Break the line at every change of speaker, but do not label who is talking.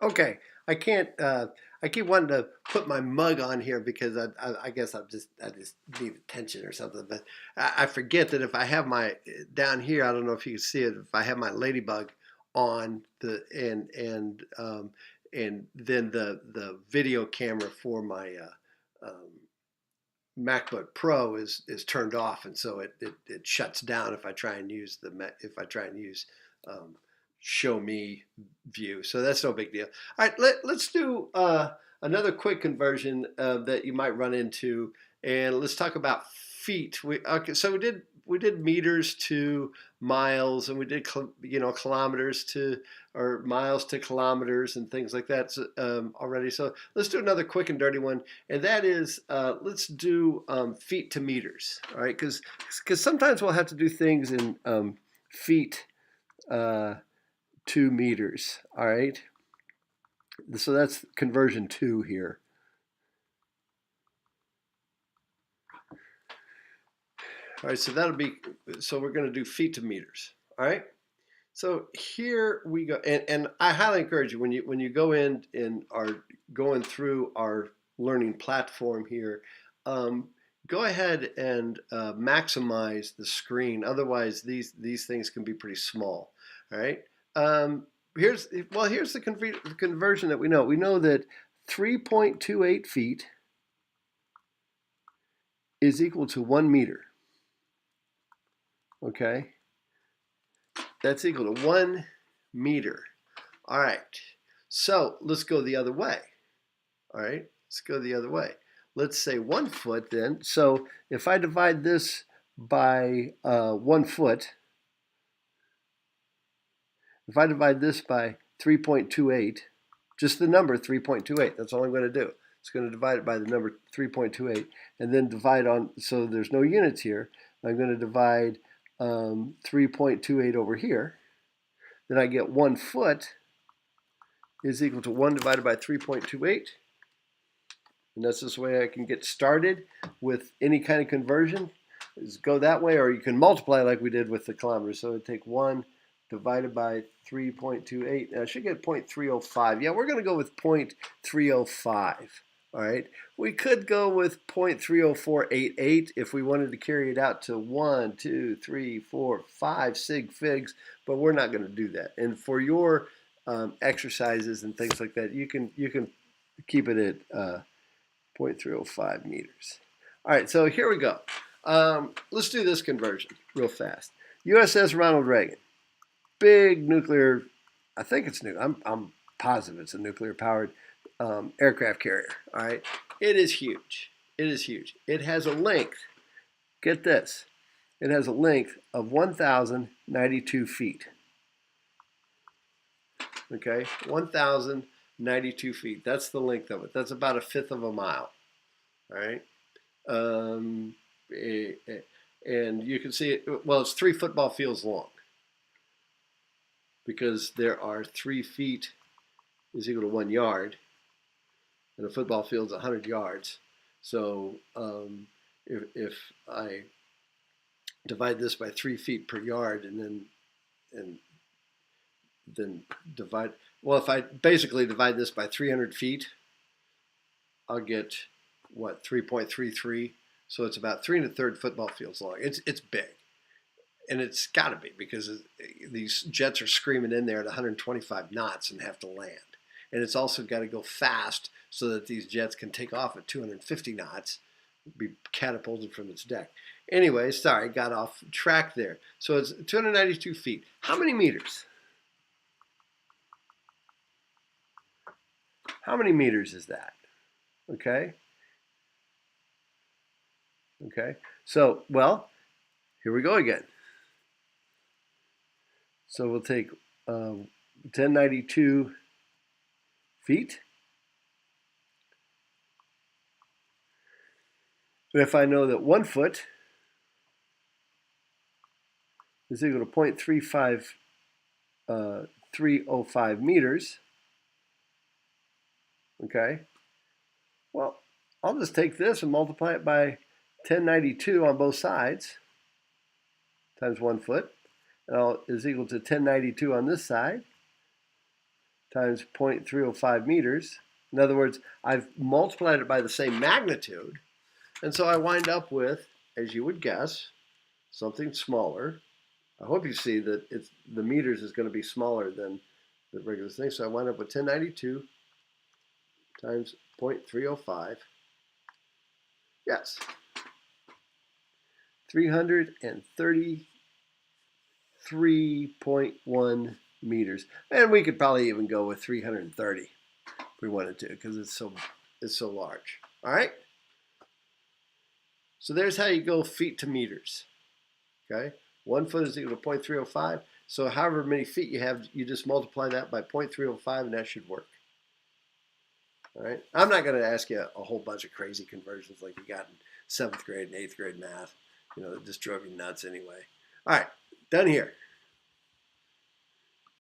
Okay, I can't. I keep wanting to put my mug on here because I guess I just need attention or something. But I forget that if I have my down here, I don't know if you can see it. If I have my ladybug on the and then the video camera for my MacBook Pro is turned off, and so it shuts down if I try and use if I try and use um, show me view. So that's no big deal. All right, let's do another quick conversion that you might run into, and let's talk about feet. So we did meters to miles, and we did kilometers to or miles to kilometers and things like that already. So let's do another quick and dirty one, and that is let's do feet to meters. All right, because sometimes we'll have to do things in feet uh, to meters. All right, so that's conversion 2 here. All right, so we're going to do feet to meters. All right. So here we go, and I highly encourage you when you go in and are going through our learning platform here, um, go ahead and maximize the screen. Otherwise, these things can be pretty small. All right. Um, here's the conversion that we know. We know that 3.28 feet is equal to 1 meter. Okay, that's equal to 1 meter. All right. So let's go the other way. All right. Let's go the other way. Let's say 1 foot then. So if I divide this by 1 foot, if I divide this by 3.28, just the number 3.28, that's all I'm going to do. It's going to divide it by the number 3.28 and then divide on, so there's no units here. I'm going to divide 3.28 over here. Then I get 1 foot is equal to 1 divided by 3.28. And that's this way I can get started with any kind of conversion. Is go that way, or you can multiply like we did with the kilometers. So it'd take 1 divided by 3.28. And I should get 0.305. Yeah, we're going to go with 0.305. All right. We could go with 0.30488 if we wanted to carry it out to 1, 2, 3, 4, 5 sig figs, but we're not going to do that. And for your exercises and things like that, you can keep it at 0.305 meters. All right, so here we go. Let's do this conversion real fast. USS Ronald Reagan, big nuclear, I think it's new. I'm positive it's a nuclear powered aircraft carrier. All right, it is huge. It is huge. It has a length, get this, it has a length of 1,092 feet. Okay, 1,092 feet. That's the length of it. That's about a fifth of a mile. All right. Um, eh, eh, and you can see it, well, it's 3 football fields long because there are 3 feet is equal to 1 yard, and a football field's 100 yards. So if I divide this by 3 feet per yard and then divide, well, if I basically divide this by 300 feet, I'll get what 3.33. So it's about 3 1/3 football fields long. It's big, and it's got to be because these jets are screaming in there at 125 knots and have to land, and it's also got to go fast so that these jets can take off at 250 knots, be catapulted from its deck. Anyway, sorry, got off track there. So it's 292 feet. How many meters? How many meters is that? Okay. Okay. So, well, here we go again. So we'll take 1092 feet. And if I know that 1 foot is equal to 0.305 meters, okay, well, I'll just take this and multiply it by 1092 on both sides times 1 foot is equal to 1092 on this side times 0.305 meters. In other words, I've multiplied it by the same magnitude, and so I wind up with, as you would guess, something smaller. I hope you see that the meters is going to be smaller than the regular thing. So I wind up with 1092 times 0.305. Yes, 333.1 meters. And we could probably even go with 330 if we wanted to, because it's so large. All right? So there's how you go feet to meters. Okay? 1 foot is equal to 0.305. So however many feet you have, you just multiply that by 0.305 and that should work. All right? I'm not going to ask you a whole bunch of crazy conversions like you got in 7th grade and 8th grade math. You know, it just drove you nuts anyway. All right, done here.